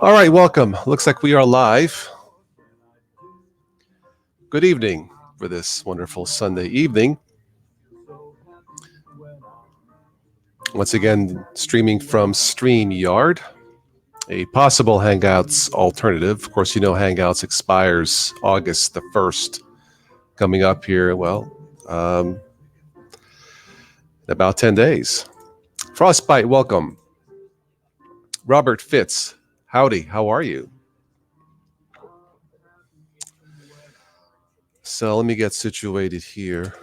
All right, welcome. Looks like we are live. Good evening for this wonderful Sunday evening. Once again, streaming from StreamYard, a possible Hangouts alternative. Of course, you know Hangouts expires August the 1st, coming up here, in about 10 days. Frostbite, welcome. Robert Fitz, howdy, how are you? So let me get situated here.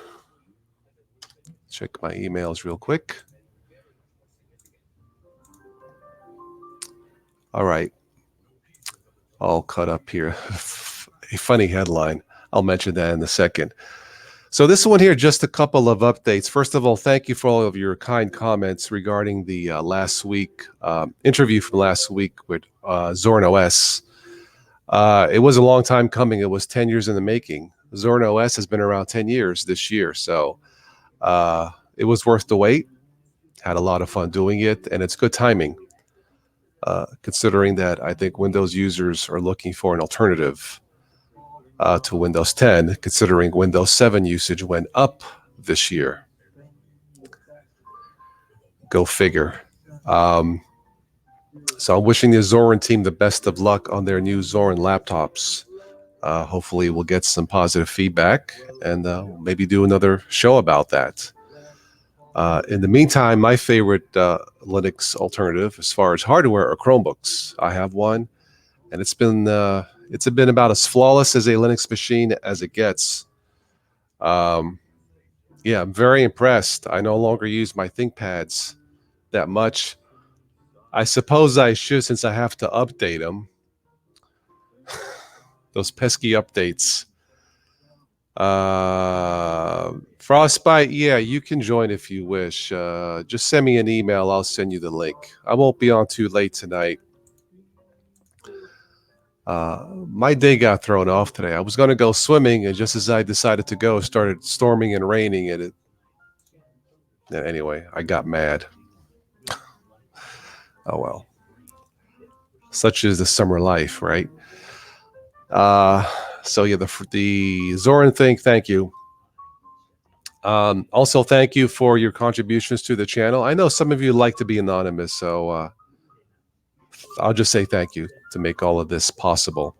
Check my emails real quick. All right. All cut up here. A funny headline. I'll mention that in a second. So this one here, just a couple of updates. First of all, thank you for all of your kind comments regarding the last week interview from last week with Zorin OS. It was a long time coming. It was 10 years in the making. Zorin OS has been around 10 years this year. So it was worth the wait. Had a lot of fun doing it, and it's good timing. Considering that I think Windows users are looking for an alternative to Windows 10, considering Windows 7 usage went up this year. Go figure. So I'm wishing the Zorin team the best of luck on their new Zorin laptops. Hopefully we'll get some positive feedback and maybe do another show about that. In the meantime, my favorite Linux alternative as far as hardware are Chromebooks. I have one, and it's been about as flawless as a Linux machine as it gets. I'm very impressed. I no longer use my ThinkPads that much. I suppose I should, since I have to update them. Those pesky updates. Frostbite, yeah, you can join if you wish. Just send me an email. I'll send you the link. I won't be on too late tonight. My day got thrown off today. I was going to go swimming, and just as I decided to go, it started storming and raining. And anyway, I got mad. Oh, well. Such is the summer life, right? So yeah, the Zorin thing, thank you. Also, thank you for your contributions to the channel. I know some of you like to be anonymous, so I'll just say thank you to make all of this possible.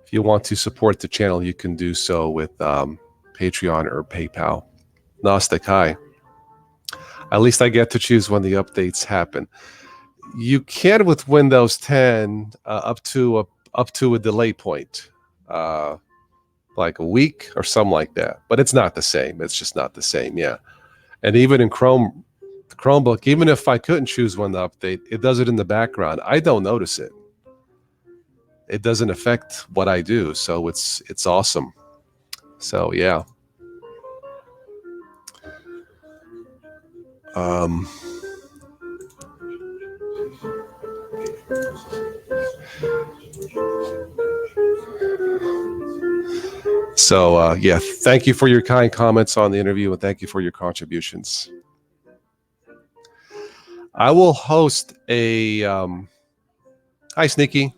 If you want to support the channel, you can do so with Patreon or PayPal. Gnostic, hi. At least I get to choose when the updates happen. You can with Windows 10 up to a delay point. Like a week or something like that, but it's not the same. It's just not the same. Yeah. And even in Chromebook, even if I couldn't choose when to update, it does it in the background. I don't notice it. It doesn't affect what I do. So it's awesome. So yeah. So, thank you for your kind comments on the interview, and thank you for your contributions. I will host a... hi, Sneaky.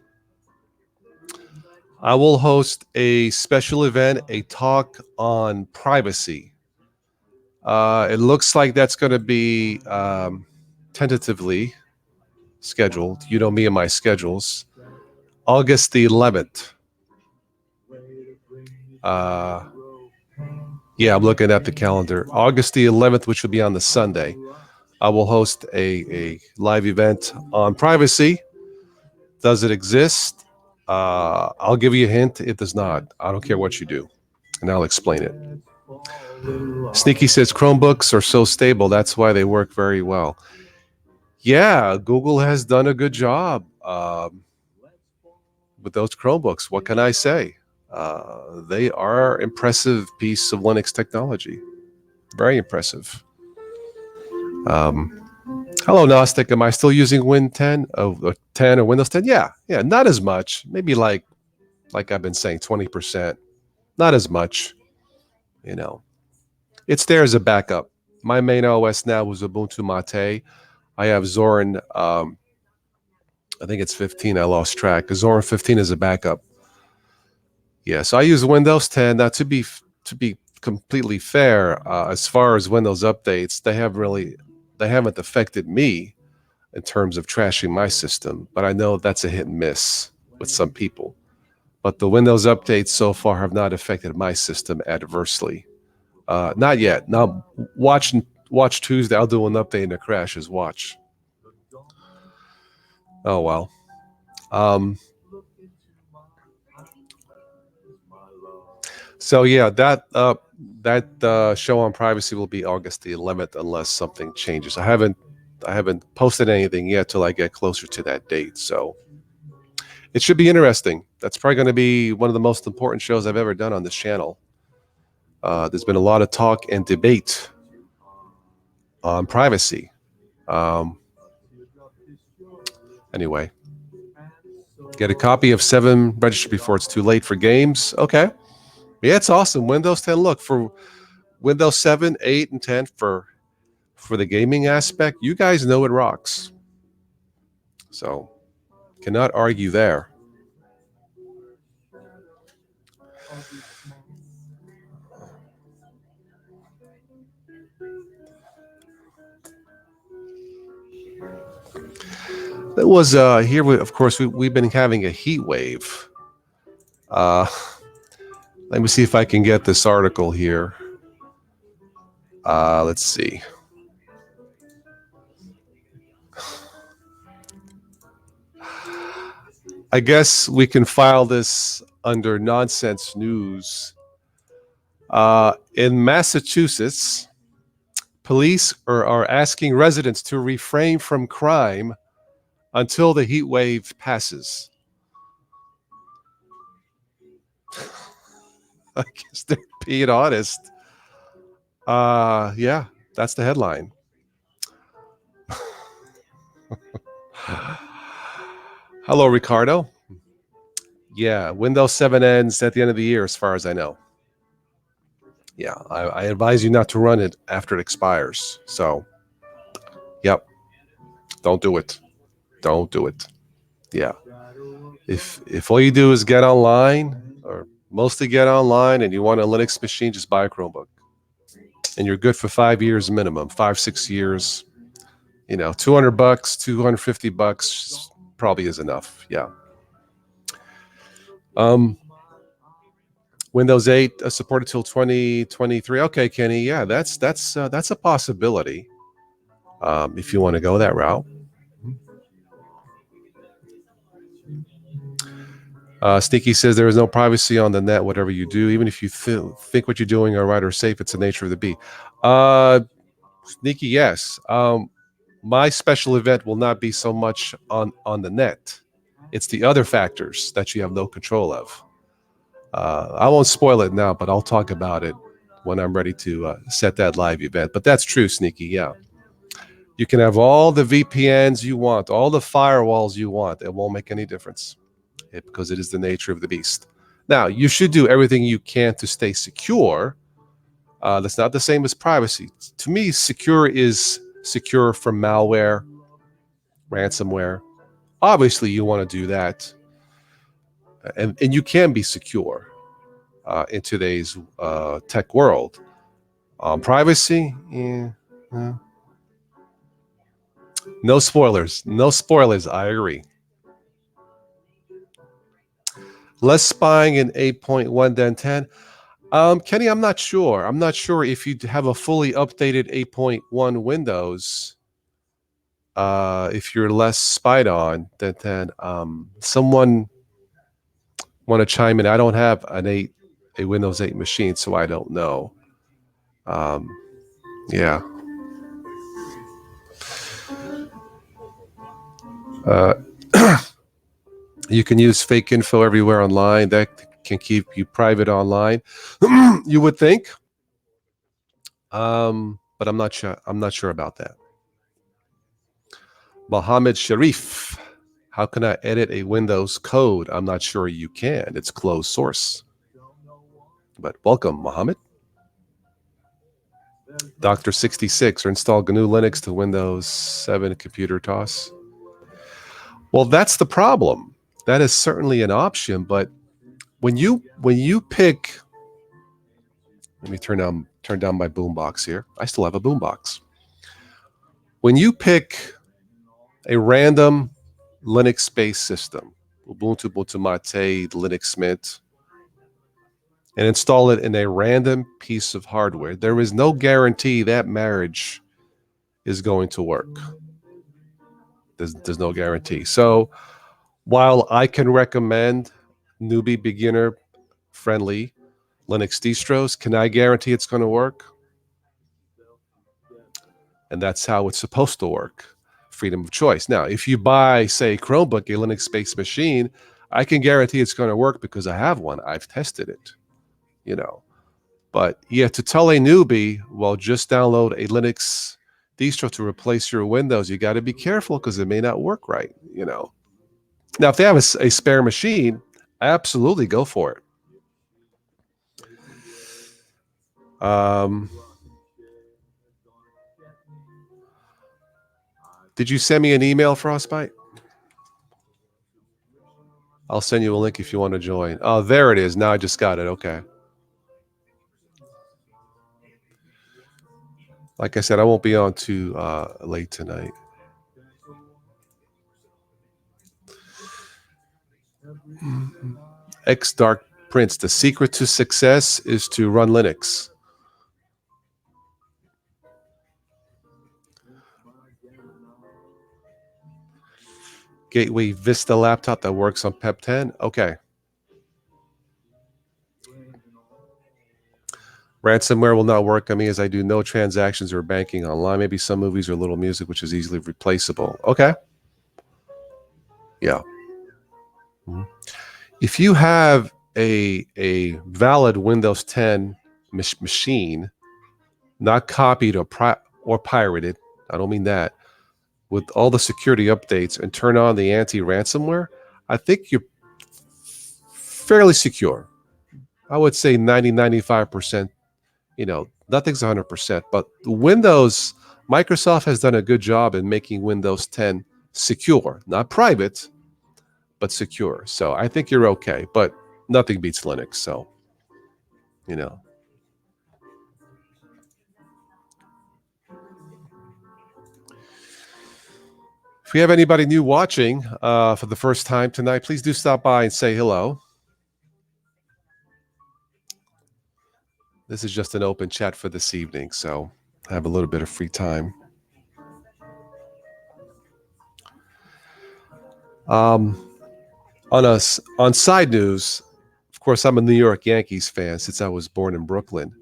I will host a special event, a talk on privacy. It looks like that's going to be tentatively scheduled. You know me and my schedules. August the 11th. I'm looking at the calendar. August the 11th, which will be on the Sunday, I will host a live event on privacy. Does it exist? I'll give you a hint. It does not. I don't care what you do, and I'll explain it. Sneaky says Chromebooks are so stable. That's why they work very well. Yeah, Google has done a good job with those Chromebooks. What can I say? They are an impressive piece of Linux technology. Very impressive. Hello, Gnostic. Am I still using Win 10? 10 or Windows 10? Yeah, not as much. Maybe like I've been saying, 20%. Not as much. You know, it's there as a backup. My main OS now is Ubuntu Mate. I have Zorin. I think it's 15. I lost track. Zorin 15 is a backup. Yeah, so I use Windows 10. Now, to be completely fair, as far as Windows updates, they haven't affected me in terms of trashing my system. But I know that's a hit and miss with some people. But the Windows updates so far have not affected my system adversely. Not yet. Now, watch Tuesday. I'll do an update and it crashes. Watch. Oh well. So yeah, that show on privacy will be August the 11th, unless something changes. I haven't posted anything yet till I get closer to that date. So it should be interesting. That's probably going to be one of the most important shows I've ever done on this channel. There's been a lot of talk and debate on privacy. Anyway, get a copy of 7. Register before it's too late for games. Okay. Yeah, it's awesome. Windows 10. Look, for Windows 7, 8, and 10 for the gaming aspect, you guys know it rocks. So, cannot argue there. It was here. Of course, we've been having a heat wave. Let me see if I can get this article here. Let's see. I guess we can file this under nonsense news. In Massachusetts, police are asking residents to refrain from crime until the heat wave passes. I guess they're being honest. Yeah, that's the headline. Hello, Ricardo. Yeah, Windows 7 ends at the end of the year, as far as I know. Yeah, I advise you not to run it after it expires. So, yep, don't do it. Don't do it. Yeah. If all you do is get online, or mostly get online, and you want a Linux machine, just buy a Chromebook. And you're good for 5 years minimum, 5-6 years. You know, $200, $250 probably is enough. Yeah. Windows 8 supported till 2023. Okay, Kenny. Yeah, that's a possibility. If you want to go that route. Sneaky says there is no privacy on the net. Whatever you do, even if you think what you're doing are right or safe, it's the nature of the beast. Sneaky, yes. My special event will not be so much on the net. It's the other factors that you have no control of. I won't spoil it now, but I'll talk about it when I'm ready to set that live event. But that's true, Sneaky. Yeah. You can have all the VPNs you want, all the firewalls you want. It won't make any difference because it is the nature of the beast. Now, you should do everything you can to stay secure. That's not the same as privacy. To me, secure is secure from malware, ransomware. Obviously, you want to do that. And you can be secure in today's tech world. Privacy, no spoilers. No spoilers. I agree. Less spying in 8.1 than 10. Kenny, I'm not sure. I'm not sure if you have a fully updated 8.1 Windows. If you're less spied on than 10. Someone want to chime in? I don't have a Windows 8 machine, so I don't know. Yeah. You can use fake info everywhere online. That can keep you private online. You would think, but I'm not sure. I'm not sure about that. Mohammed Sharif, how can I edit a Windows code? I'm not sure you can. It's closed source. But welcome, Mohammed. Dr. 66, or install GNU Linux to Windows 7 computer TOS. Well, that's the problem. That is certainly an option, but when you pick, let me turn down my boombox here. I still have a boombox. When you pick a random Linux-based system, Ubuntu, Ubuntu Mate, Linux Mint, and install it in a random piece of hardware, there is no guarantee that marriage is going to work. There's no guarantee. So while I can recommend newbie, beginner friendly Linux distros, can I guarantee it's going to work? And that's how it's supposed to work. Freedom of choice. Now, if you buy, say, Chromebook, a Linux-based machine, I can guarantee it's going to work because I have one. I've tested it, you know. But yeah, to tell a newbie, well, just download a Linux distro to replace your Windows, you got to be careful because it may not work right, you know. Now, if they have a spare machine, absolutely go for it. Did you send me an email, Frostbite? I'll send you a link if you want to join. Oh, there it is. Now I just got it. Okay. Like I said, I won't be on too late tonight. X Dark Prince. The secret to success is to run Linux. Gateway Vista laptop that works on PEP 10. Okay. Ransomware will not work on me as I do no transactions or banking online. Maybe some movies or little music, which is easily replaceable. Okay. Yeah. Mm-hmm. If you have a valid Windows 10 machine, not copied or pirated, I don't mean that, with all the security updates and turn on the anti-ransomware, I think you're fairly secure. I would say 90-95%. You know, nothing's 100%, but Windows, Microsoft has done a good job in making Windows 10 secure, not private, but secure. So I think you're okay, but nothing beats Linux. So, you know. If we have anybody new watching for the first time tonight, please do stop by and say hello. This is just an open chat for this evening, so I have a little bit of free time. On side news, of course, I'm a New York Yankees fan since I was born in Brooklyn.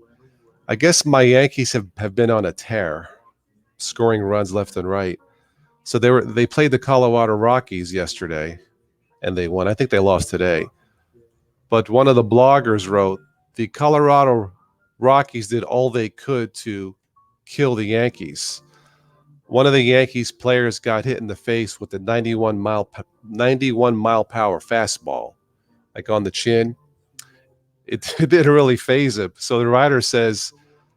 I guess my Yankees have been on a tear, scoring runs left and right. So they played the Colorado Rockies yesterday, and they won. I think they lost today. But one of the bloggers wrote, the Colorado Rockies did all they could to kill the Yankees. One of the Yankees players got hit in the face with a 91 mile power fastball, like on the chin. It didn't really faze him. So the writer says,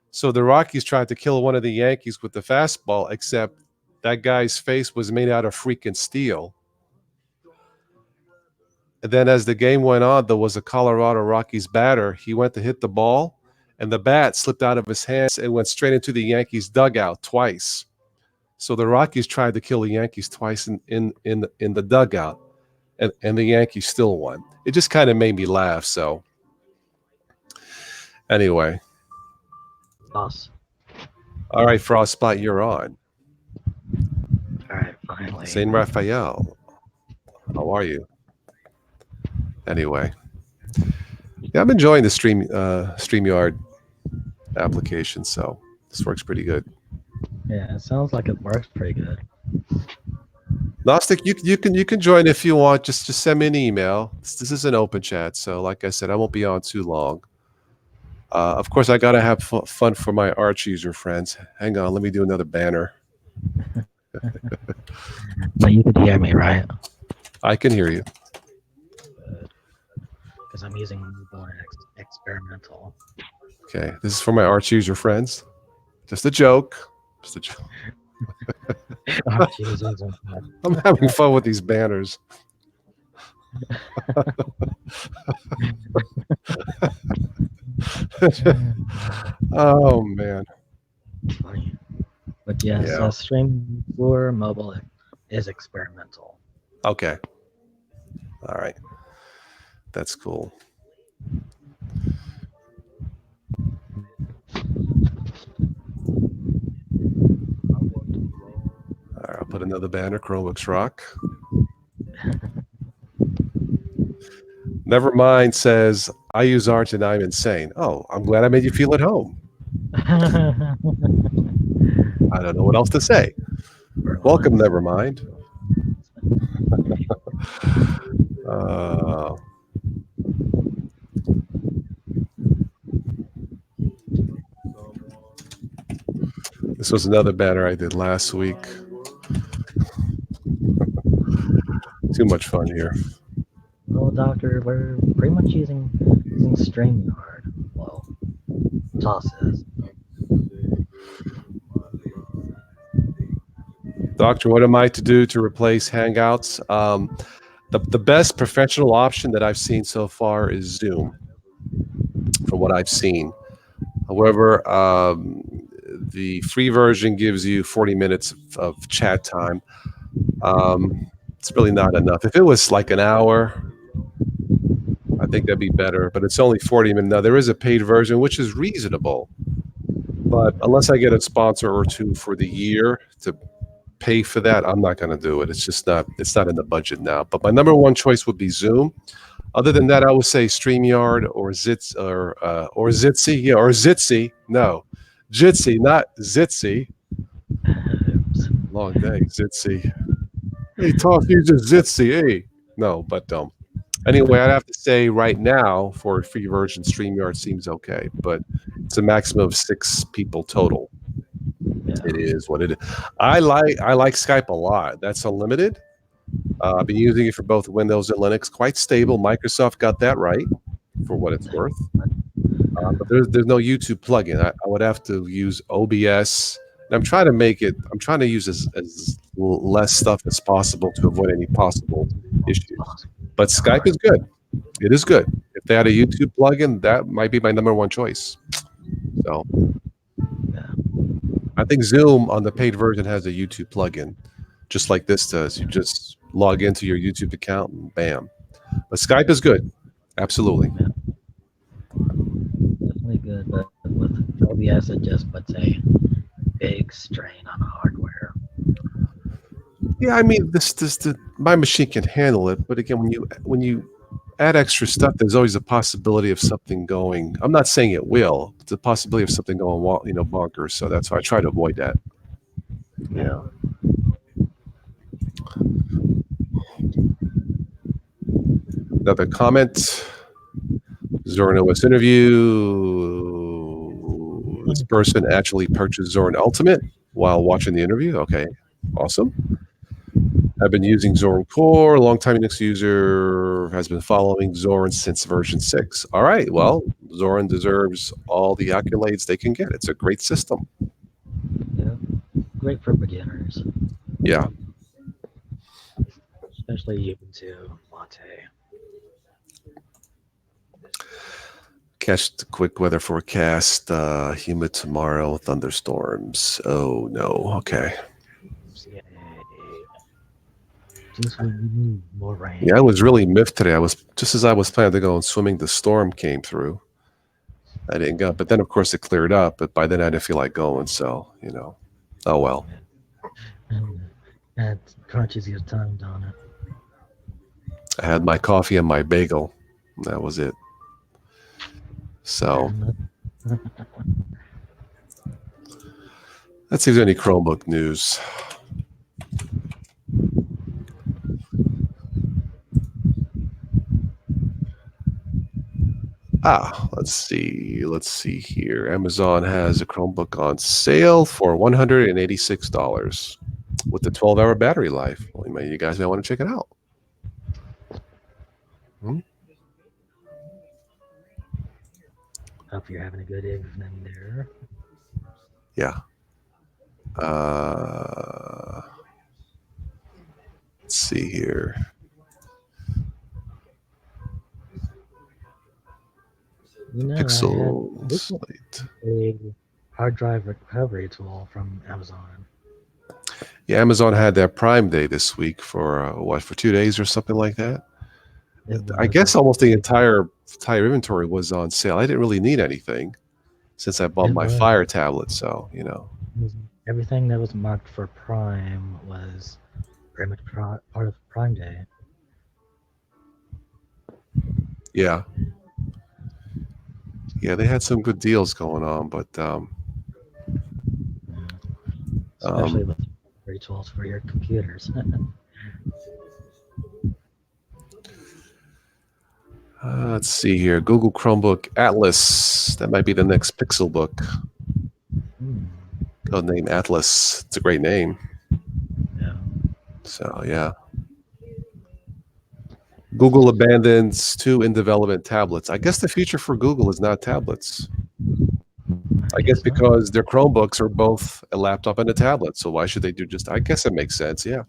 so the Rockies tried to kill one of the Yankees with the fastball, except that guy's face was made out of freaking steel. And then as the game went on, there was a Colorado Rockies batter. He went to hit the ball, and the bat slipped out of his hands and went straight into the Yankees dugout twice. So the Rockies tried to kill the Yankees twice in the dugout, and the Yankees still won. It just kind of made me laugh. So anyway. Loss. All right, Frostbite, you're on. All right, finally. Saint Raphael, how are you? Anyway, yeah, I'm enjoying the StreamYard application, so this works pretty good. Yeah, it sounds like it works pretty good. Gnostic, you can join if you want. Just send me an email. This is an open chat, so like I said, I won't be on too long. Of course, I gotta have fun for my Arch user friends. Hang on, let me do another banner. But you could hear me, right? I can hear you. Because I'm using Newborn Experimental. Okay, this is for my Arch user friends. Just a joke. Just a joke. Oh, Jesus. I'm having fun with these banners. Oh man. Funny. But yes, Yeah. streaming for mobile is experimental. Okay. All right. That's cool. All right, I'll put another banner, Chromebooks Rock. Never mind says, I use Arch and I'm insane. Oh, I'm glad I made you feel at home. I don't know what else to say. Welcome, Nevermind. This was another banner I did last week. Too much fun here. Well, Doctor, we're pretty much using StreamYard. Well, Toss is. Doctor, what am I to do to replace Hangouts? The best professional option that I've seen so far is Zoom, from what I've seen. However, the free version gives you 40 minutes of chat time. It's really not enough. If it was like an hour, I think that'd be better, but it's only 40 minutes. Now, there is a paid version, which is reasonable, but unless I get a sponsor or two for the year to pay for that, I'm not going to do it. It's not in the budget now. But my number one choice would be Zoom. Other than that, I would say StreamYard or Zits or Zitsy. Yeah, or Zitsy. No, Jitsi, not Zitsy. Oops. Long day, Zitsy. Hey, talk you just Zitsy. Hey, no, but anyway, I'd have to say right now for a free version, StreamYard seems okay, but it's a maximum of 6 people total. Yeah. It is what it is. I like Skype a lot. That's unlimited. I've been using it for both Windows and Linux. Quite stable. Microsoft got that right, for what it's worth. But there's no YouTube plugin. I would have to use OBS. And I'm trying to use as less stuff as possible to avoid any possible issues. But Skype is good. It is good. If they had a YouTube plugin, that might be my number one choice. So I think Zoom on the paid version has a YouTube plugin, just like this does. You just log into your YouTube account and bam. But Skype is good. Absolutely. Definitely good, but with OBS, it just puts a big strain on the hardware. Yeah, I mean, my machine can handle it, but again, when you add extra stuff, there's always a possibility of something going. I'm not saying it will. It's a possibility of something going, bonkers. So that's why I try to avoid that. Yeah. Another comment. Zorin OS interview. This person actually purchased Zorin Ultimate while watching the interview. Okay, awesome. I've been using Zorin Core. Longtime Linux user, has been following Zorin since version 6. All right, well, Zorin deserves all the accolades they can get. It's a great system. Yeah, great for beginners. Yeah. Especially Ubuntu, Latte. Catch the quick weather forecast. Humid tomorrow, thunderstorms. Oh, no. Okay. Just we need more rain. Yeah, I was really miffed today. Just as I was planning to go and swimming, the storm came through. I didn't go, but then of course it cleared up. But by then I didn't feel like going. So oh well. And that crunches your tongue, don't it? I had my coffee and my bagel. That was it. So let's see if there's any Chromebook news. Let's see here. Amazon has a Chromebook on sale for $186 with the 12-hour battery life. Well, you guys may want to check it out. Hope you're having a good evening there. Yeah. Let's see here. You know, I had Pixel recently Slate. a hard drive recovery tool from Amazon. Yeah, Amazon had their Prime Day this week for for 2 days or something like that. It I was guess like almost the it, entire inventory was on sale. I didn't really need anything since I bought it my was, Fire tablet. So it was everything that was marked for Prime was pretty much part of Prime Day. yeah, yeah, they had some good deals going on, but Yeah. Especially um, with recovery tools for your computers. let's see here. Google Chromebook Atlas. That might be the next Pixel book. Hmm. Code name Atlas. It's a great name. Yeah. So yeah. Google abandons 2 in development tablets. I guess the future for Google is not tablets. I guess Guess not. because their Chromebooks are both a laptop and a tablet. So why should they do just? I guess it makes sense. Yeah.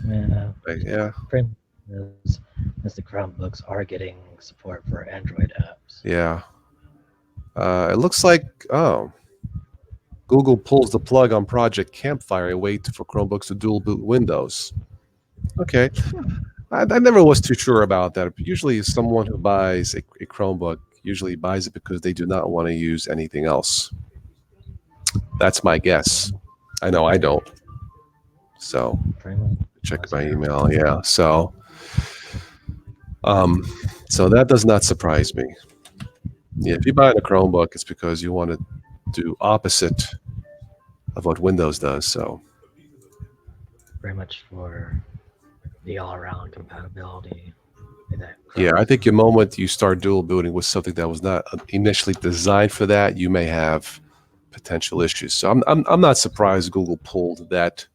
Yeah. Yeah. Pretty much as the Chromebooks are getting support for Android apps. Yeah. It looks like Google pulls the plug on Project Campfire, a way for Chromebooks to dual boot Windows. Okay. I never was too sure about that. Usually, someone who buys a Chromebook usually buys it because they do not want to use anything else. That's my guess. I know I don't. So Pretty much. check my email. Yeah. Um, so that does not surprise me. Yeah, if you buy a Chromebook, it's because you want to do opposite of what Windows does. So Pretty much for the all-around compatibility. That yeah, I think Chrome- the moment you start dual booting with something that was not initially designed for that, you may have potential issues. So I'm not surprised Google pulled that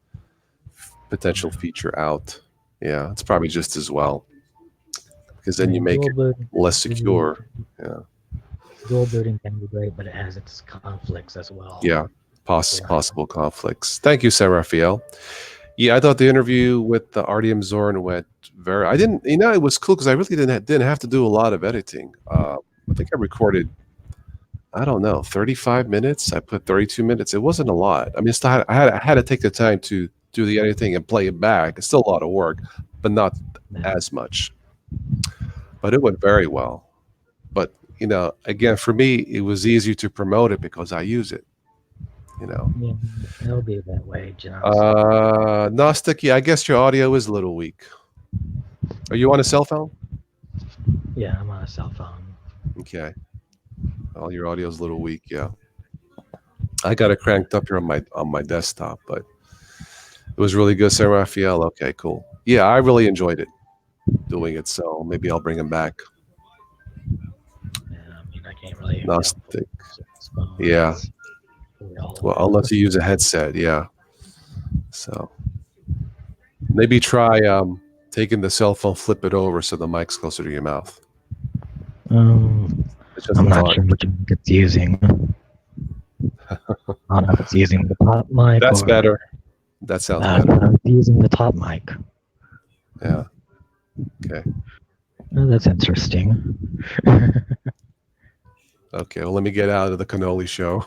potential feature out. Yeah, it's probably just as well because I then you mean, make dual it booting, less secure. Yeah, dual booting can be great, but it has its conflicts as well. yeah, Yeah. possible conflicts. Thank you, Sarah Raphael. Yeah, I thought the interview with the Artyom Zorn went very. I didn't, it was cool because I really didn't have to do a lot of editing. I think I recorded, I don't know, 35 minutes. I put 32 minutes. It wasn't a lot. I mean, I had to take the time to do the editing and play it back. It's still a lot of work, but not Yeah. as much. But it went very well. But again, for me, it was easier to promote it because I use it. Yeah, it'll be that way, generally. Gnostic, yeah, I guess your audio is a little weak. Are you on a cell phone? Yeah, I'm on a cell phone. Okay. Well, your audio is a little weak. Yeah. I got it cranked up here on my desktop, but it was really good, San Rafael. Okay, cool. Yeah, I really enjoyed it doing it, so maybe I'll bring him back. Yeah, I mean, I can't really Gnostic. phone. Yeah. It's real. Well, unless you use a headset, yeah. So maybe try taking the cell phone, flip it over so the mic's closer to your mouth. It's just I'm a not thought. sure which mic it's using. I don't know if it's using the top mic That's or better. That sounds better. I'm using the top mic. Yeah. Okay. Oh, that's interesting. Okay. Well, let me get out of the cannoli show.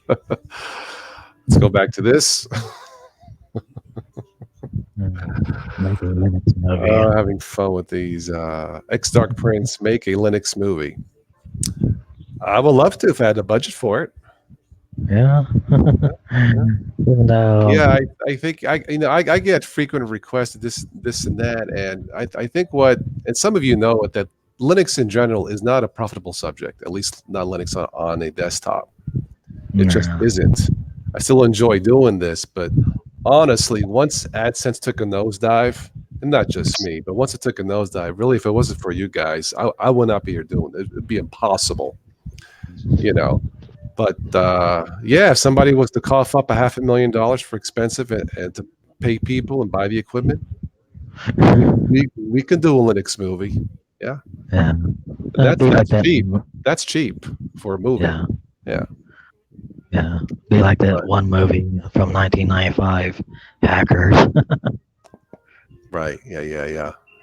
Let's go back to this. Make a Linux movie. Having fun with these. X Dark Prince, make a Linux movie. I would love to if I had the budget for it. Yeah. Even though. Yeah, I think I get frequent requests of this and that, and I think and some of you know it, that Linux in general is not a profitable subject, at least not Linux on a desktop. It just isn't. I still enjoy doing this, but honestly, once AdSense took a nosedive, and not just me, but once it took a nosedive, really, if it wasn't for you guys, I would not be here doing it. It'd be impossible, But yeah, if somebody was to cough up $500,000 for expensive and to pay people and buy the equipment, we can do a Linux movie. Yeah, Yeah. that's Be like that. cheap. That's cheap for a movie. Yeah. Yeah. Yeah, be like that But- one movie from 1995, Hackers. Right. Yeah.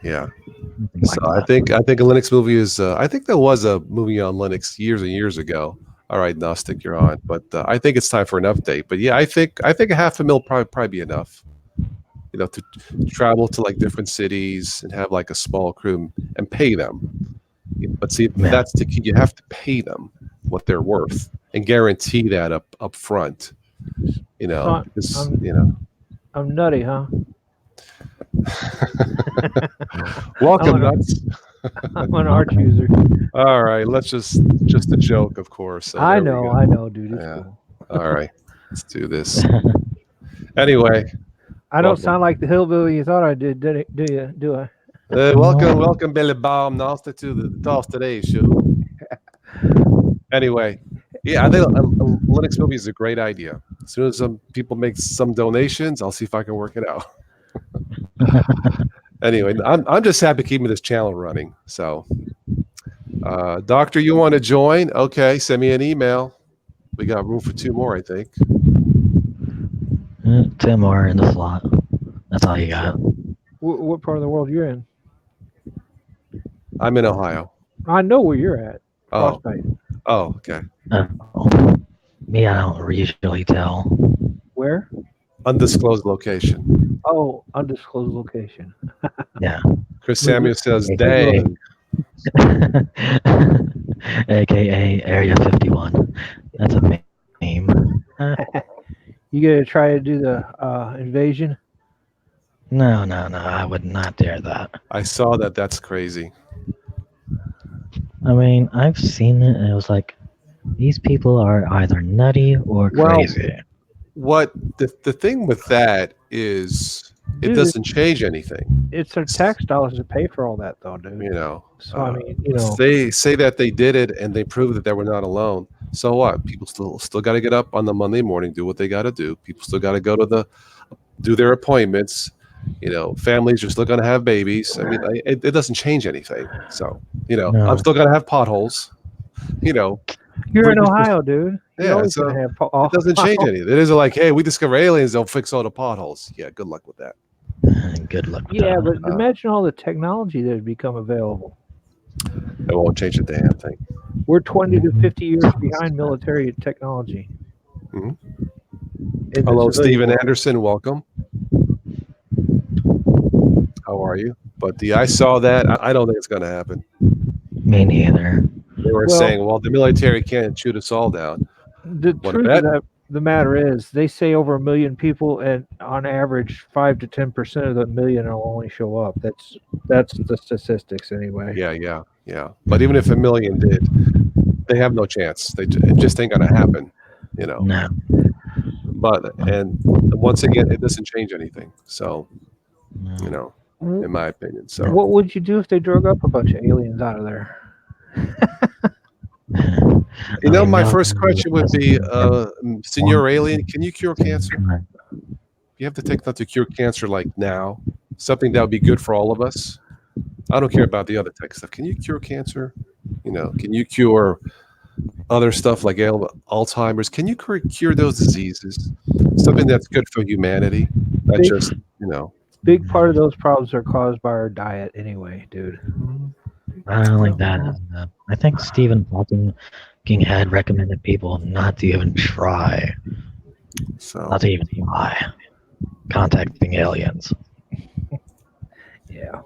Something So like I that. think a Linux movie is. I think there was a movie on Linux years and years ago. All right, Gnostic, you're on. But I think it's time for an update. But yeah, I think a half a mil probably be enough. You know, to travel to like different cities and have like a small crew and pay them. But see, Yeah. that's the key. You have to pay them what they're worth and guarantee that up front. You know, So because I'm- you know. I'm nutty, huh? Welcome, I'm an- nuts. I'm an Arch user. All right, let's just a joke, of course. So I there we know, go. dude. It's Yeah. cool. All right, let's do this. Anyway, I don't welcome. sound like the hillbilly you thought I did it? Do you? Do I? welcome, Billy Baum, Noster to the Toss Today show. Anyway, yeah, I think a Linux movie is a great idea. As soon as some people make some donations, I'll see if I can work it out. Anyway, I'm just happy keeping this channel running. So, Doctor, you want to join? Okay, send me an email. We got room for 2 more, I think. 2 more in the slot. That's all you got. What part of the world you're in? I'm in Ohio. I know where you're at. Oh, Frostbite. oh, okay. Me, I don't usually tell. Where? Undisclosed location. Oh, undisclosed location. Yeah. Chris Samuel says, Okay. "Dang." AKA Area 51. That's a meme. You gonna try to do the invasion? No, I would not dare that. I saw that. That's crazy. I mean, I've seen it and it was like, these people are either nutty or Well, crazy. What the thing with that is, it Dude, doesn't change anything. It's their tax dollars to pay for all that, though, dude. You know. So I mean, you know, They say that they did it and they prove that they were not alone. So what? People still got to get up on the Monday morning, do what they got to do. People still got to go to do their appointments. You know, families are still going to have babies. I mean, it doesn't change anything. So, you know, No. I'm still going to have potholes. You know, you're in British- Ohio, dude. You're Yeah, always so gonna have it doesn't change anything. It isn't like, hey, we discover aliens, they'll fix all the potholes. Yeah, good luck with that. Good luck with Yeah, that. but imagine all the technology that has become available. It won't change a damn thing. We're 20 to 50 years behind military technology. Mhm. In the Hello, civilian Stephen world. Anderson. Welcome. How are you? But I saw that. I don't think it's going to happen. Me neither. They were Well- saying, well, the military can't shoot us all down. The What truth bet? of the matter is, they say over 1 million people, and on average, 5 to 10% of the million will only show up. That's the statistics, anyway. Yeah. But even if 1 million did, they have no chance. It just ain't going to happen, you know. No. But, and once again, it doesn't change anything. So, you know, in my opinion. So, What would you do if they drug up a bunch of aliens out of there? you know, my first question would be, Senor Alien, can you cure cancer? You have the technology to cure cancer like now, something that would be good for all of us. I don't care about the other tech stuff. Can you cure cancer? You know, can you cure other stuff like Alzheimer's? Can you cure those diseases? Something that's good for humanity. Not just, you know. Big part of those problems are caused by our diet, anyway, dude. Not only that, I think Stephen Hawking had recommended people not to even try, contacting aliens. Yeah.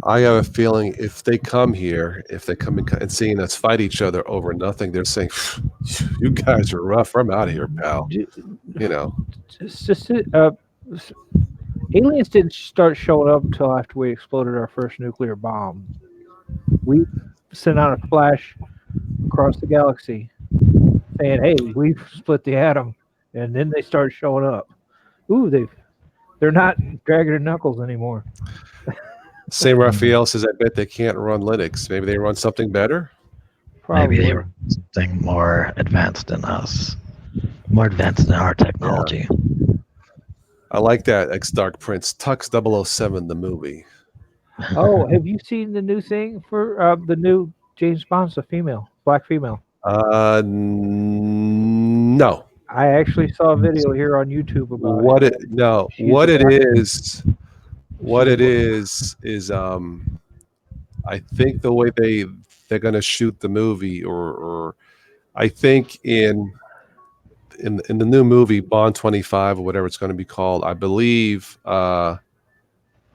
I have a feeling if they come here, if they come and seeing us fight each other over nothing, they're saying, "You guys are rough. I'm out of here, pal." You know. Aliens didn't start showing up until after we exploded our first nuclear bomb. We sent out a flash across the galaxy saying, "Hey, we've split the atom," and then they start showing up. Ooh, they're not dragging their knuckles anymore. St. Raphael says, "I bet they can't run Linux. Maybe they run something better." Probably. Maybe they were something more advanced than us, more advanced than our technology. I like that. Ex Dark Prince, Tux 007, the movie. Oh, have you seen the new thing for the new James Bond's a female, black female? No. I actually saw a video here on YouTube about What it. it no. She's What a it doctor. is I think the way they're going to shoot the movie, or I think in the new movie Bond 25 or whatever it's going to be called, I believe Bond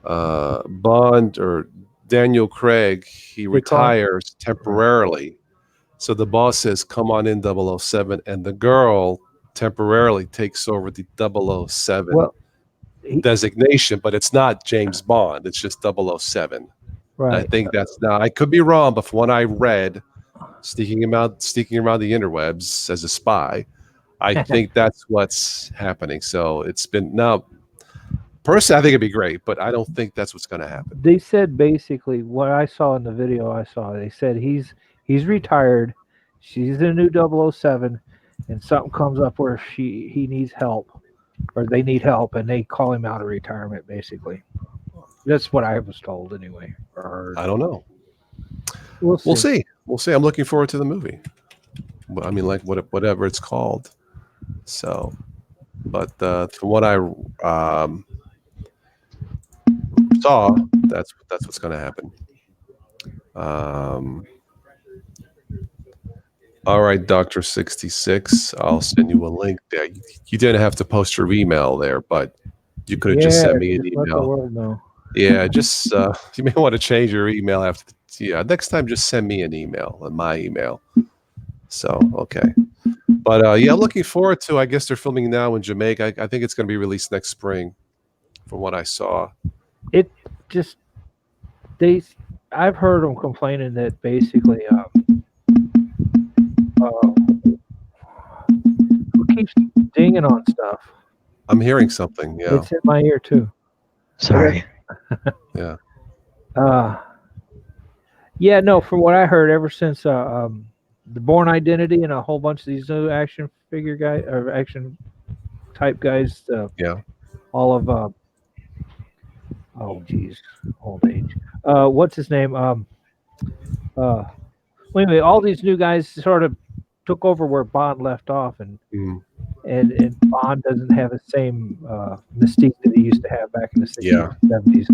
or Daniel Craig, he They call- retires temporarily. So the boss says, "Come on in, 007," and the girl temporarily takes over the 007 Well, he, designation, but it's not James Bond. It's just 007. I right. think that's, now I could be wrong, but from what I read, sneaking around the interwebs as a spy, I think that's what's happening. So it's been, now personally I think it'd be great, but I don't think that's what's going to happen. They said basically what I saw in the video I saw. They said he's retired. She's the new 007, and something comes up where he needs help, or they need help, and they call him out of retirement. Basically, that's what I was told anyway. Or heard. I don't know. We'll see. We'll see. I'm looking forward to the movie. I mean, like whatever it's called. So, but from what I saw, that's what's going to happen. All right, Dr. 66, I'll send you a link there. You didn't have to post your email there, but you could have just sent me an just let the email. world know. Yeah, just you may want to change your email after. Next time, just send me an email, my email. So okay, but yeah, I'm looking forward to. I guess they're filming now in Jamaica. I think it's going to be released next spring, from what I saw. It just I've heard them complaining that basically who keeps dinging on stuff. I'm hearing something. Yeah, It's in my ear too. Sorry. yeah. Yeah, no, from what I heard, ever since the Born Identity and a whole bunch of these new action figure guys or action type guys, Yeah. all of oh geez, old age. What's his name? Wait a minute, all these new guys sort of took over where Bond left off, and Mm. and Bond doesn't have the same mystique that he used to have back in the 60s Yeah. and 70s.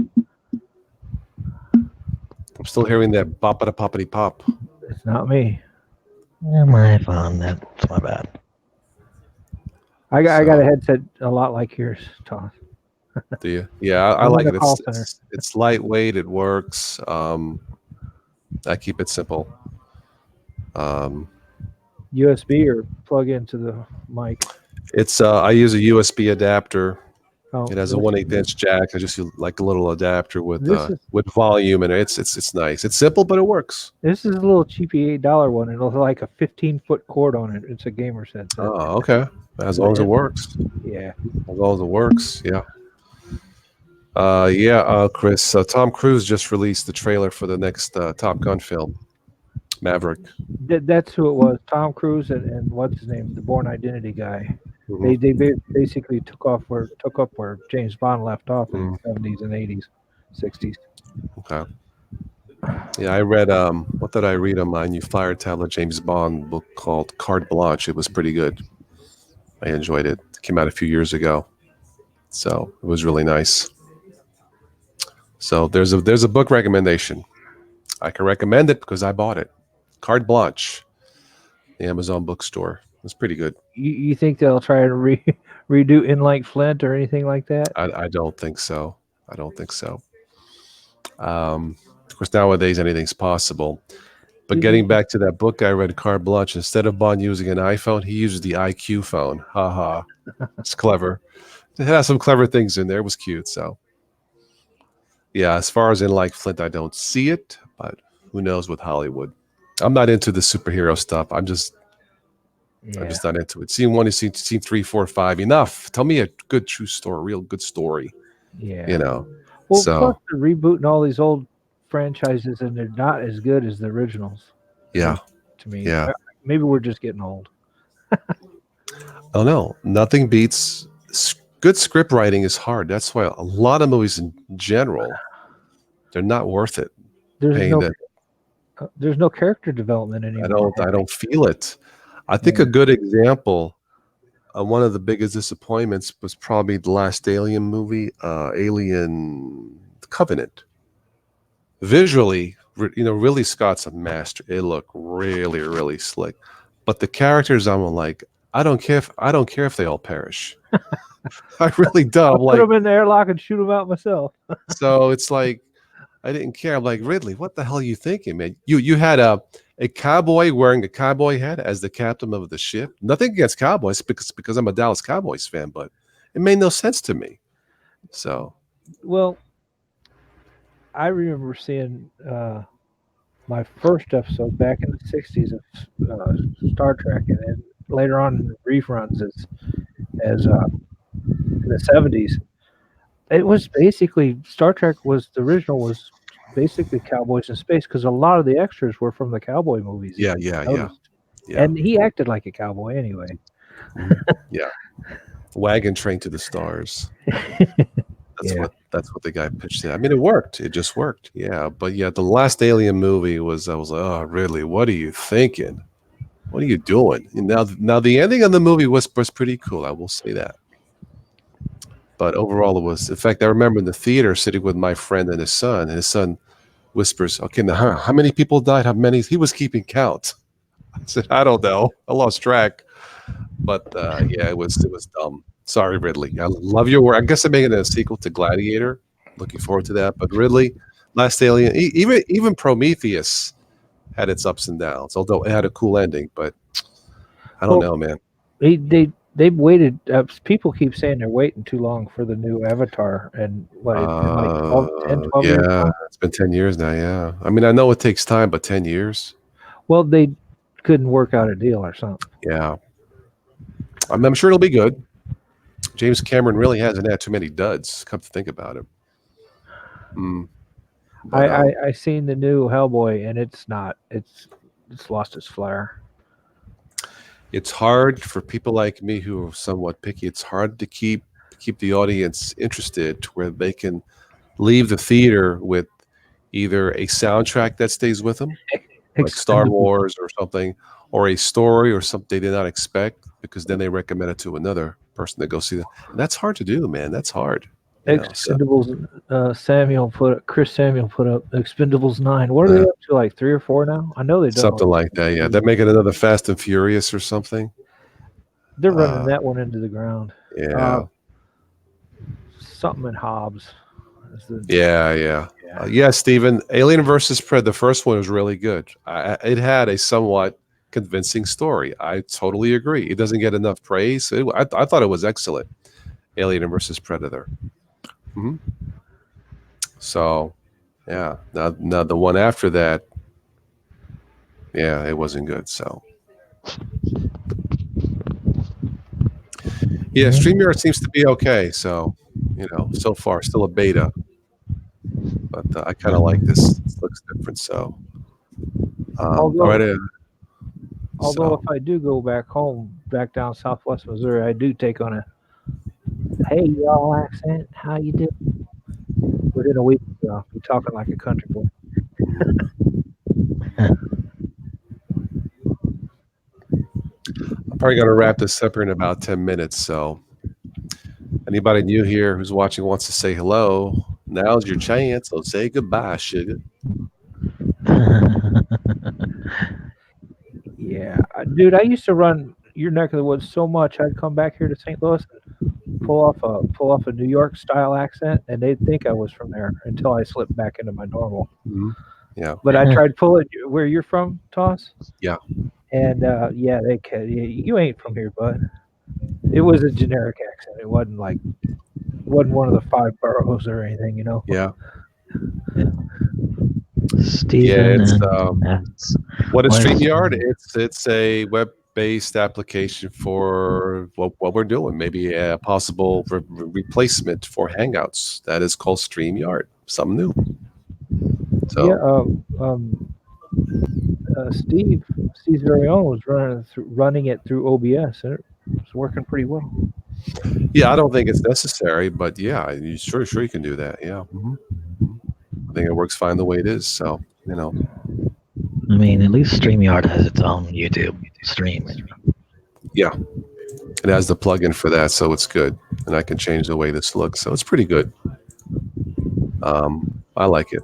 I'm still hearing that boppity poppity pop. It's not me. Yeah, my phone. That's my bad. I got a So- headset a lot like yours, Tom. Do you? Yeah, I I'm in like the it. call center. It's lightweight. It works. I keep it simple. USB or plug into the mic. It's I use a USB adapter. Oh, It has a 1/8" jack. I just use like a little adapter with This is- volume, and it's nice. It's simple, but it works. This is a little cheapy $8 one. It'll have like a 15-foot cord on it. It's a gamer set. Oh, okay. As long as it works. Yeah. As long as it works, yeah. Chris. Tom Cruise just released the trailer for the next Top Gun film, Maverick. That's who it was. Tom Cruise and what's his name? The Born Identity guy. Mhm. They basically took up where James Bond left off in Mm. the 70s and 80s, 60s. Okay. Yeah, I read. What did I read on my new Fire Tablet James Bond book called Carte Blanche? It was pretty good. I enjoyed it. It came out a few years ago, so it was really nice. So there's a book recommendation. I can recommend it because I bought it. Carte Blanche, the Amazon bookstore. It's pretty good. You think they'll try to redo In Like Flint or anything like that? I don't think so. I don't think so. Of course, nowadays anything's possible. But getting back to that book I read, Carte Blanche, instead of Bond using an iPhone, he uses the IQ phone. Ha. It's clever. It has some clever things in there. It was cute. So, yeah, as far as In Like Flint, I don't see it, but who knows with Hollywood. I'm not into the superhero stuff. I'm just not into it. Scene 1 is scene 3, 4, 5. Enough. Tell me a good, true story, real good story. Yeah. You know. Well, So- plus they're rebooting all these old franchises, and they're not as good as the originals. Yeah. To me, Yeah. Maybe we're just getting old. Oh no, nothing beats good script writing is hard. That's why a lot of movies in general, they're not worth it. There's Paying no that. There's no character development anymore. I don't feel it. I think Yeah. a good example, one of the biggest disappointments was probably the last Alien movie, Alien Covenant. Visually, Ridley Scott's a master. It looked really, really slick. But the characters, I'm like, I don't care if they all perish. I really don't. I'm I'll put like, them in the airlock and shoot them out myself. so it's like I didn't care. I'm like, Ridley, what the hell are you thinking, man? You had a cowboy wearing a cowboy hat as the captain of the ship. Nothing against cowboys because I'm a Dallas Cowboys fan, but it made no sense to me. So Well, I remember seeing my first episode back in the '60s of Star Trek, and then later on in the reruns as in the '70s. It was basically Star Trek was the original was basically cowboys in space because a lot of the extras were from the cowboy movies. yeah. And he acted like a cowboy anyway. Wagon Train to the Stars. Yeah. That's what the guy pitched it. I mean, it worked. It just worked. Yeah, but yeah, the last Alien movie was. I was like, oh, Ridley, what are you thinking? What are you doing? And now the ending of the movie was pretty cool. I will say that. But overall, it was. In fact, I remember in the theater sitting with my friend and his son. And his son whispers, "Okay, now how many people died? How many?" He was keeping count. I said, "I don't know. I lost track." But yeah, it was dumb. Sorry, Ridley. I love your work. I guess I'm making a sequel to Gladiator. Looking forward to that. But Ridley, Last Alien, even Prometheus had its ups and downs. Although it had a cool ending, but I don't know, man. They've waited. People keep saying they're waiting too long for the new Avatar, and what it's been like 12 years. Yeah, it's been 10 years now. Yeah, I mean, I know it takes time, but 10 years. Well, they couldn't work out a deal or something. Yeah, I'm sure it'll be good. James Cameron really hasn't had too many duds. Come to think about it. But, I seen the new Hellboy, and it's not. It's lost its flair. it's hard for people like me who are somewhat picky. It's hard to keep the audience interested to where they can leave the theater with either a soundtrack that stays with them, like Star Wars or something, or a story or something they did not expect, because then they recommend it to another person to go see that. And that's hard to do, man. That's hard. Expendables. Chris Samuel put up Expendables 9. What are they up to? Like 3 or 4 now? I know they done something like that. Yeah, they're making another Fast and Furious or something. They're running that one into the ground. Yeah. Something in Hobbs. Yeah, Steven. Alien versus Predator. The first one was really good. It had a somewhat convincing story. I totally agree. It doesn't get enough praise. I thought it was excellent. Alien versus Predator. Mm-hmm. So, yeah. Now the one after that, yeah, it wasn't good. So, yeah, StreamYard seems to be okay. So, so far still a beta, but I kind of like this. It looks different. So, although if I do go back down Southwest Missouri, I do take on a "Hey y'all" accent. How you doing? Within a week, I'll be talking like a country boy. I'm probably going to wrap this up here in about 10 minutes. So, anybody new here who's watching wants to say hello, now's your chance. So say goodbye, sugar. Yeah, dude, I used to run your neck of the woods so much. I'd come back here to St. Louis and pull off a New York style accent, and they'd think I was from there until I slipped back into my normal. Mm-hmm. Yeah. But I tried pulling where you're from, Toss. Yeah. And they can. You ain't from here, bud. It was a generic accent. It wasn't one of the 5 boroughs or anything, Yeah. Steven, what is StreamYard? It's a web-based application for what we're doing. Maybe a possible replacement for Hangouts. That is called StreamYard. Something new. So Steve's very own was running it through OBS, and it was working pretty well. Yeah, I don't think it's necessary, but yeah, sure you can do that. Yeah. Mm-hmm. I think it works fine the way it is. So, I mean, at least StreamYard has its own YouTube stream. Yeah, it has the plugin for that, so it's good, and I can change the way this looks, so it's pretty good. I like it.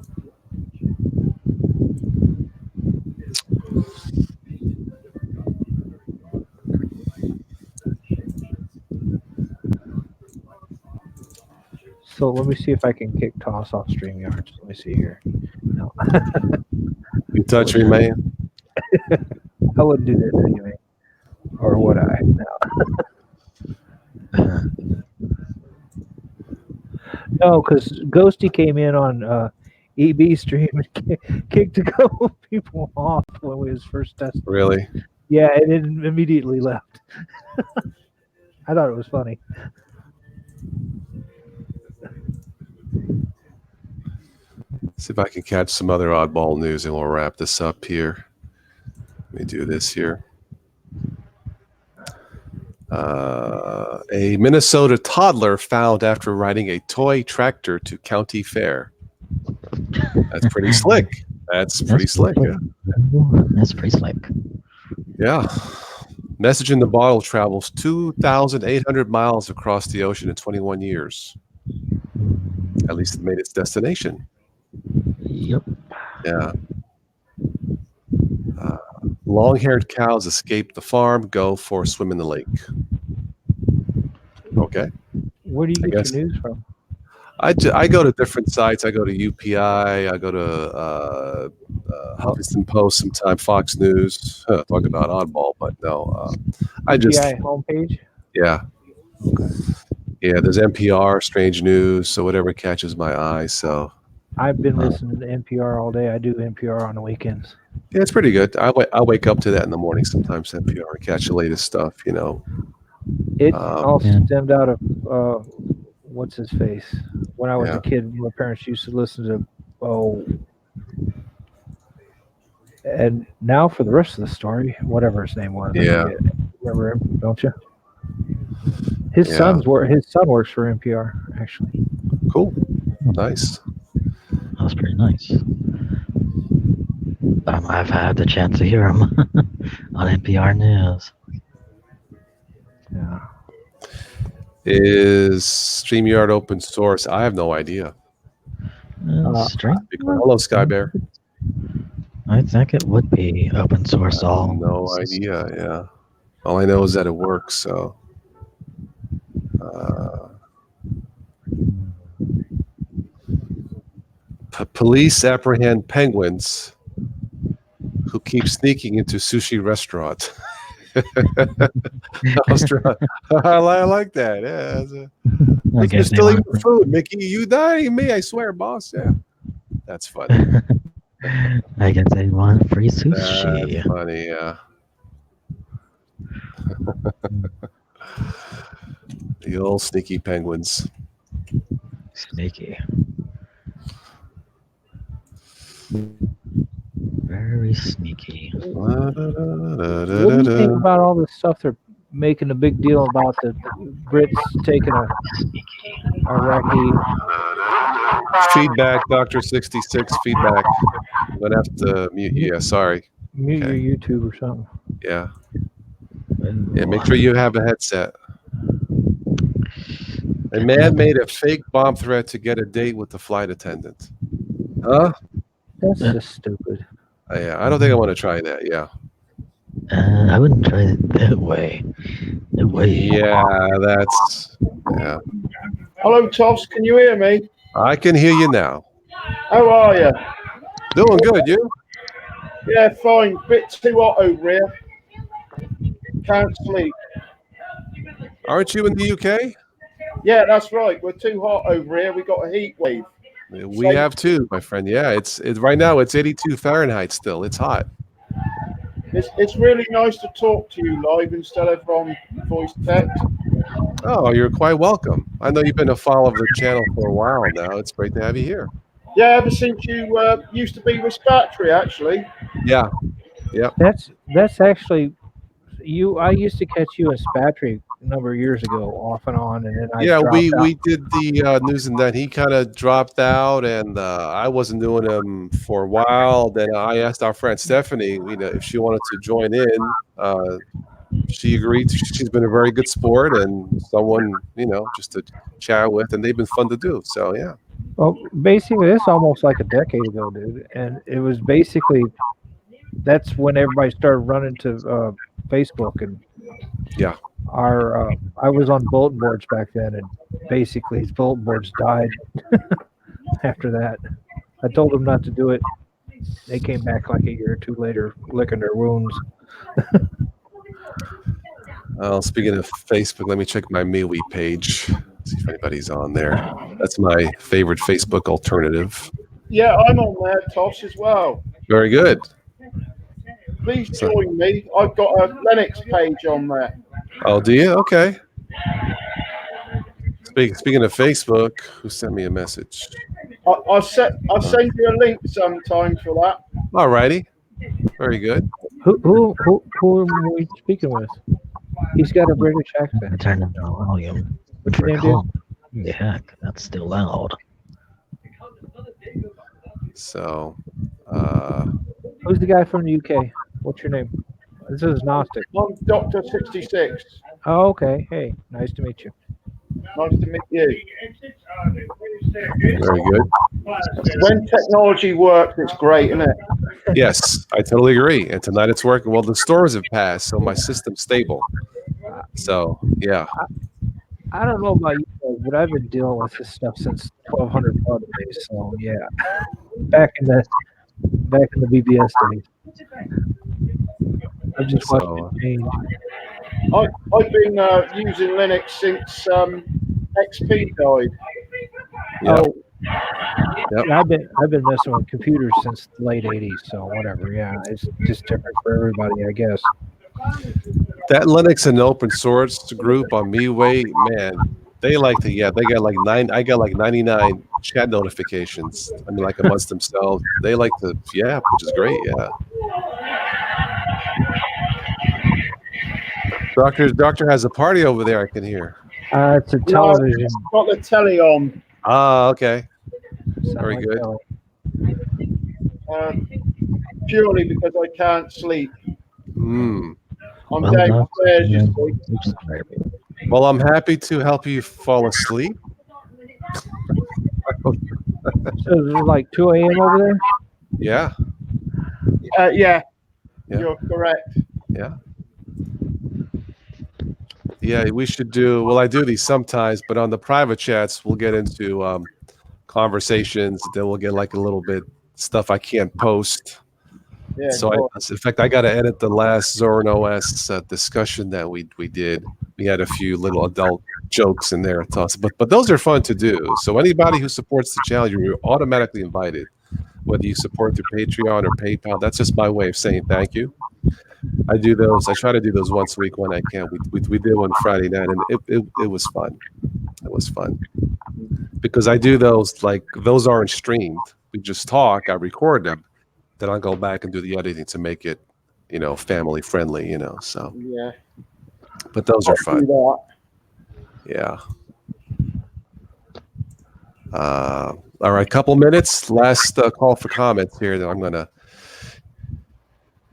So let me see if I can kick Toss off StreamYard. Let me see here. No, You touch me, man. I wouldn't do that to you, man. Or would I? No. No, because Ghosty came in on EB stream and kicked a couple people off when we was first testing. Really? Yeah, and then immediately left. I thought it was funny. See if I can catch some other oddball news, and we'll wrap this up here. Let me do this here. A Minnesota toddler found after riding a toy tractor to county fair. That's pretty slick. That's pretty slick. Yeah. That's pretty slick. Yeah. Message in the bottle travels 2,800 miles across the ocean in 21 years. At least it made its destination. Yep. Yeah. Long-haired cows escape the farm, go for a swim in the lake. Okay. Where do you I get guess- your news from? I go to different sites. I go to UPI. I go to Huffington Post, sometimes Fox News. Talk about oddball, but no. I just, GI homepage? yeah. Yeah, there's NPR, Strange News, so whatever catches my eye. So, I've been listening to NPR all day. I do NPR on the weekends. yeah, it's pretty good. I wake up to that in the morning sometimes, NPR, and catch the latest stuff, you know. It all Yeah. stemmed out of what's his face. When I was Yeah. a kid, my parents used to listen to and now for the rest of the story, whatever his name was. I Yeah. forget. Remember him, don't you? His Yeah. son works for NPR, actually. Cool. Nice. That was pretty nice. I've had the chance to hear him on NPR News. Yeah. Is StreamYard open source? I have no idea. Stream? Hello, Sky Bear. I think it would be open source. All No idea. Yeah. All I know is that it works. So, police apprehend penguins who keep sneaking into sushi restaurants. Australia. I like that. Yeah. I You're guess they still want- eating food, Mickey. You dying me, I swear, boss. Yeah. That's funny. I guess they want free That's sushi. funny, yeah. The old sneaky penguins. Sneaky. Very sneaky. What do you think about all this stuff they're making a big deal about the Brits taking a Iraqi? Feedback, Dr. 66, feedback. I'm going to have to mute you. Yeah, sorry. Mute Okay. your YouTube or something. Yeah. Yeah, make sure you have a headset. A man made a fake bomb threat to get a date with the flight attendant. Huh? That's just stupid. Yeah, I don't think I want to try that. Yeah. I wouldn't try it that way. That way. Yeah, that's. Yeah. Hello, Toss. Can you hear me? I can hear you now. How are you? Doing good, you? Yeah, fine. Bit too hot over here. Can't sleep. Aren't you in the UK? Yeah, that's right. We're too hot over here. We got a heat wave. We have too, my friend. Yeah, it's right now. It's 82 Fahrenheit still. It's hot. It's really nice to talk to you live instead of on voice text. Oh, you're quite welcome. I know you've been a follower of the channel for a while now. It's great to have you here. Yeah, ever since you used to be with Spatry, actually. Yeah. That's actually you. I used to catch you in Spatry a number of years ago, off and on, and then I Yeah, dropped we out. we did the news, and then he kind of dropped out, and I wasn't doing them for a while. Then I asked our friend Stephanie, if she wanted to join in. She agreed. She's been a very good sport and someone, just to chat with, and they've been fun to do. So yeah. Well, basically, this almost like a decade ago, dude, and it was basically that's when everybody started running to Facebook, and Yeah. I was on bulletin boards back then, and basically his bulletin boards died after that. I told them not to do it. They came back like a year or two later, licking their wounds. Speaking of Facebook, let me check my MeWe page. See if anybody's on there. That's my favorite Facebook alternative. Yeah, I'm on there, Tosh, as well. Very good. Please join me. I've got a Linux page on there. Oh, do you? Okay. Speaking of Facebook, who sent me a message? I'll send you a link sometime for that. All righty. Very good. Who are we speaking with? He's got a British I accent. turned down the volume. Which Yeah, we're dude. calm. The heck, that's still loud. So, Who's the guy from the UK? What's your name? This is Gnostic. I'm Dr. 66. Oh, okay. Hey, nice to meet you. Nice to meet you. very good. When technology works, it's great, isn't it? Yes, I totally agree. And tonight it's working. Well, the stores have passed, so my system's stable. So, yeah. I don't know about you guys, but I've been dealing with this stuff since 1200 baud days. So yeah, back in the BBS days. I just watched So, it change. I've been using Linux since XP died. yeah. Oh, Yep. yeah, I've been messing with computers since the late '80s. So whatever. Yeah, it's just different for everybody, I guess. That Linux and open source group on MeWay, man, they got like I got like 99 chat notifications. I mean, like amongst themselves. They like to, which is great. Yeah. Doctor has a party over there, I can hear. It's a television. Got the telly on. Ah, okay. Sound Very like good. telly. Purely because I can't sleep. Hmm. I'm Well, downstairs, you yeah, see. oops, sorry. Well, I'm happy to help you fall asleep. So it's like 2 a.m. over there. Yeah. Yeah, Yeah. you're correct. Yeah. Yeah, we should do. Well, I do these sometimes, but on the private chats, we'll get into conversations. Then we'll get like a little bit stuff I can't post. Yeah, So, sure. in fact, I got to edit the last Zorin OS discussion that we did. We had a few little adult jokes in there, but those are fun to do. So anybody who supports the channel, you're automatically invited. Whether you support through Patreon or PayPal, that's just my way of saying thank you. I do those. I try to do those once a week when I can. We did one Friday night, and it was fun. It was fun because I do those like those aren't streamed. We just talk. I record them. Then I'll go back and do the editing to make it, family friendly, so, Yeah. but those are I'll do fun. that. Yeah. All right. Couple minutes. Last call for comments here. Then I'm going to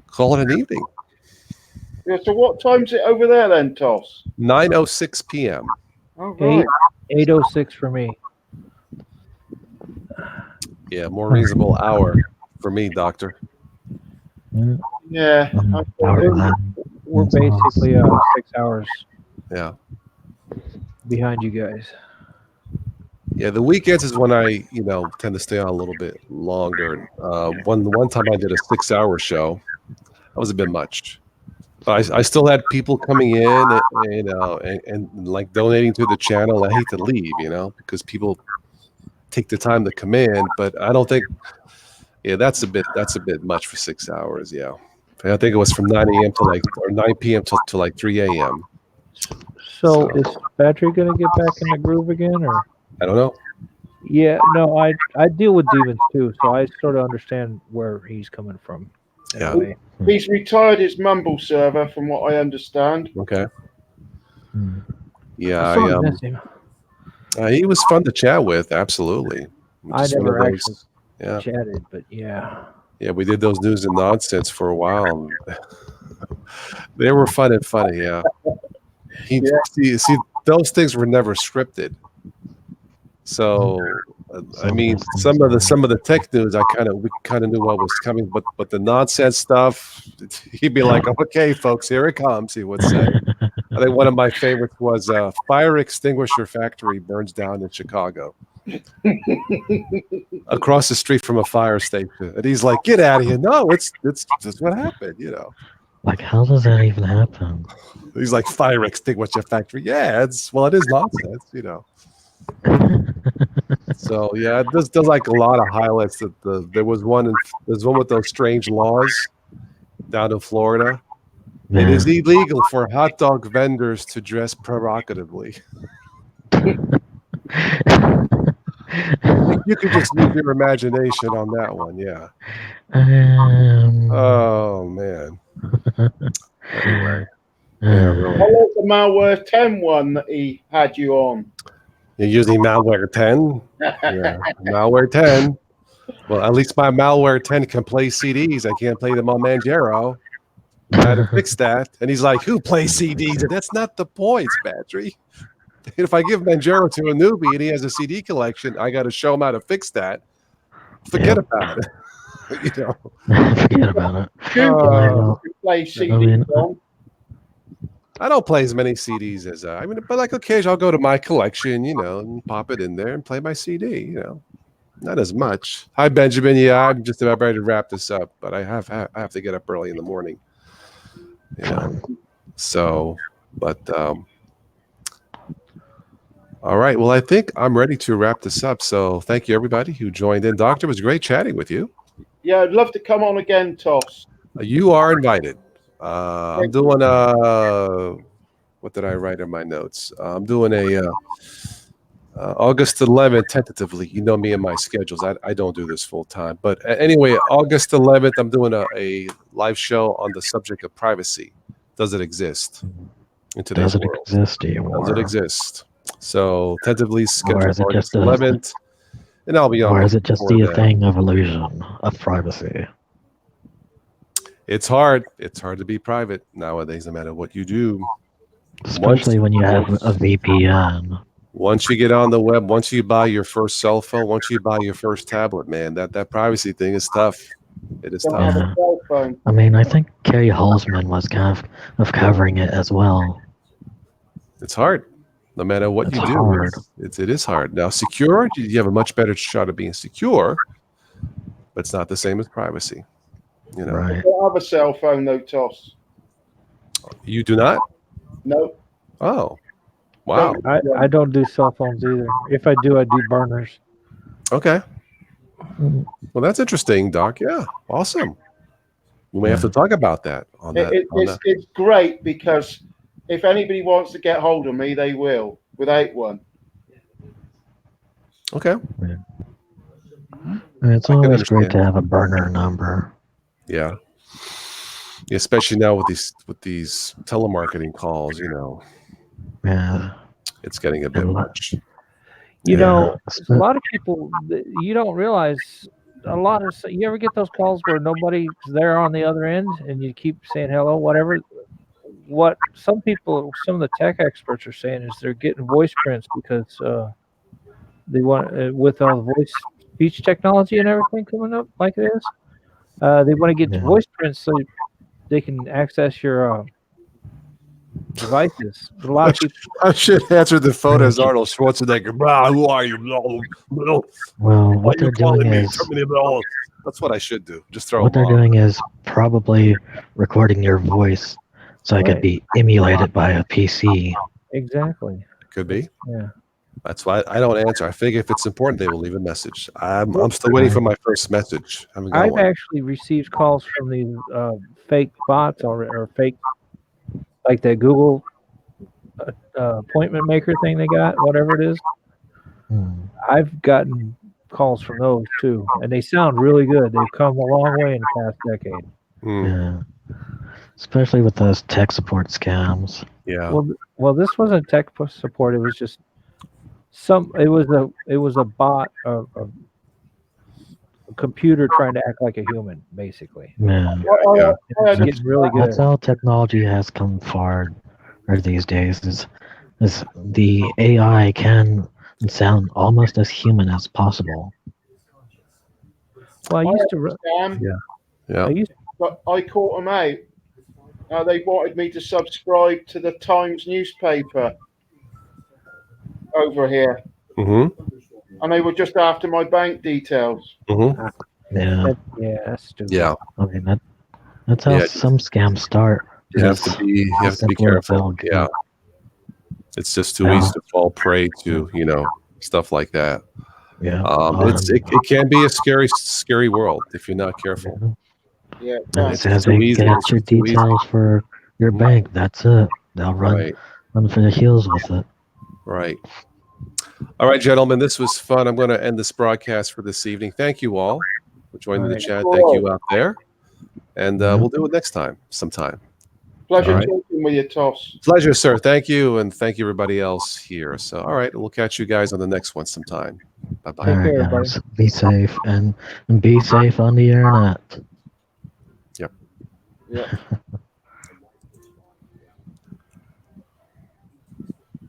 call it an evening. Yeah, so what time's it over there then, Toss? 9:06 p.m. Oh, right. 8:06 for me. Yeah. More reasonable hour for me, doctor. Yeah. Power line. We're That's awesome. basically 6 hours Yeah. behind you guys. Yeah. The weekends is when I, tend to stay on a little bit longer. One time I did a 6-hour show. That was a bit much. But I still had people coming in, and like donating to the channel. I hate to leave, because people take the time to come in. But I don't think, that's a bit much for 6 hours. Yeah, I think it was from 9 a.m. to 9 p.m. to like 3 a.m. So is Patrick gonna get back in the groove again, or? I don't know. Yeah, no, I deal with demons too, so I sort of understand where he's coming from. in a Yeah. way. He's retired his Mumble server, from what I understand. Okay. Hmm. Yeah, I sort of miss him. he was fun to chat with. Absolutely. I Just one of never those- Yeah, chatted, but yeah. yeah. We did those news and nonsense for a while. And they were fun and funny. Yeah. Yeah. See, those things were never scripted. So, I mean, some of the tech news, we kind of knew what was coming, but the nonsense stuff, he'd be like, "Okay, folks, here it comes." He would say. I think one of my favorites was fire extinguisher factory burns down in Chicago, across the street from a fire station, and he's like, "Get out of here!" No, it's that's what happened. Like, how does that even happen? He's like, "Fire extinguisher factory." Yeah, it is nonsense. So yeah, there's like a lot of highlights. There's one with those strange laws down in Florida. It is illegal for hot dog vendors to dress provocatively. You could just use your imagination on that one. Yeah. Oh man. Anyway. Yeah, really. What was the malware 10 one that he had you on? You're using malware 10? Yeah. Malware 10. Well, at least my malware 10 can play CDs. I can't play them on Manjaro. I had to fix that. And he's like, who plays CDs? And that's not the point, Patry. If I give Manjaro to a newbie and he has a CD collection, I got to show him how to fix that. Forget about it. Forget about it. Play CDs on. I don't play as many CDs as but like occasionally I'll go to my collection, and pop it in there and play my CD, not as much. Hi, Benjamin. Yeah, I'm just about ready to wrap this up, but I have to get up early in the morning. So, but all right. Well, I think I'm ready to wrap this up. So thank you everybody who joined in. Doctor, it was great chatting with you. Yeah, I'd love to come on again, Toss. You are invited. I'm doing what did I write in my notes? I'm doing a August 11th tentatively. You know me and my schedules. I don't do this full time, but anyway, August 11th, I'm doing a live show on the subject of privacy. Does it exist in today's Does it world? exist anymore? Does it exist? So tentatively scheduled Or is it August just a- 11th, and I'll be on. Or is it just before the then. thing of illusion of privacy? It's hard. It's hard to be private nowadays, no matter what you do. Especially when you have a VPN. Once you get on the web, once you buy your first cell phone, once you buy your first tablet, man, that privacy thing is tough. It is Don't have tough. a cell phone. I mean, I think Kerry Holzman was kind of covering it as well. It's hard, no matter what It's you do. hard. It is hard. Now, secure, you have a much better shot of being secure, but it's not the same as privacy. Right. I don't have a cell phone though, Toss. You do not? No. Oh, wow. I don't do cell phones either. If I do burners. Okay. Well, that's interesting, Doc. Yeah, awesome. We may have to talk about that on that. It's great because if anybody wants to get hold of me, they will without one. Okay. It's I can always great understand. to have a burner number. Yeah. Especially now with these telemarketing calls, Yeah. it's getting a bit much. You Yeah. know, a lot of people, you don't realize you ever get those calls where nobody's there on the other end and you keep saying hello, whatever. What some of the tech experts are saying is they're getting voice prints because they want, with all the voice speech technology and everything coming up like it is, they want to get the voice prints so they can access your devices. A lot of people. I should answer the phone as Arnold Schwarzenegger. Blah, who are you? Blah, blah. Well, Why what you they're calling doing me? is Blah. That's what I should do. Just throw what them they're off. doing is probably recording your voice so it could be emulated by a PC. Exactly. Could be. Yeah. That's why I don't answer. I figure if it's important, they will leave a message. I'm still waiting for my first message. I haven't got I've one. actually received calls from these fake bots or fake, like that Google appointment maker thing they got, whatever it is. I've gotten calls from those too, and they sound really good. They've come a long way in the past decade. Hmm. Yeah. especially with those tech support scams. Yeah. Well, this wasn't tech support. It was just It was a bot, a computer trying to act like a human, basically. Yeah, Yeah. It's getting really good. that's how technology has come far these days. Is the AI can sound almost as human as possible. Well, I used to. Scam, Yeah. I used. but I caught them out. They wanted me to subscribe to the Times newspaper over here, Mm-hmm. and they were just after my bank details. Mm-hmm. Yeah, Yeah, that's stupid. Yeah. I mean that's how Yeah. some scams start. You have It's to be simple and careful. build. Yeah. It's just too Yeah. easy to fall prey to, stuff like that. Yeah. It can be a scary world if you're not careful. Yeah, And thanks. it says too they easy. get It's your just too easy. details for your bank. That's it. They'll Right. run for the hills with it. Right. All right, gentlemen, this was fun. I'm going to end this broadcast for this evening. Thank you all for joining All the right. chat. Thank you out there. And we'll do it next time, sometime. Pleasure All right. talking with you, Toss. Pleasure, sir. Thank you. And thank you, everybody else here. So, all right, we'll catch you guys on the next one sometime. Bye-bye. All right, care, everybody. guys. Be safe and be safe on the internet. Yep. Yeah.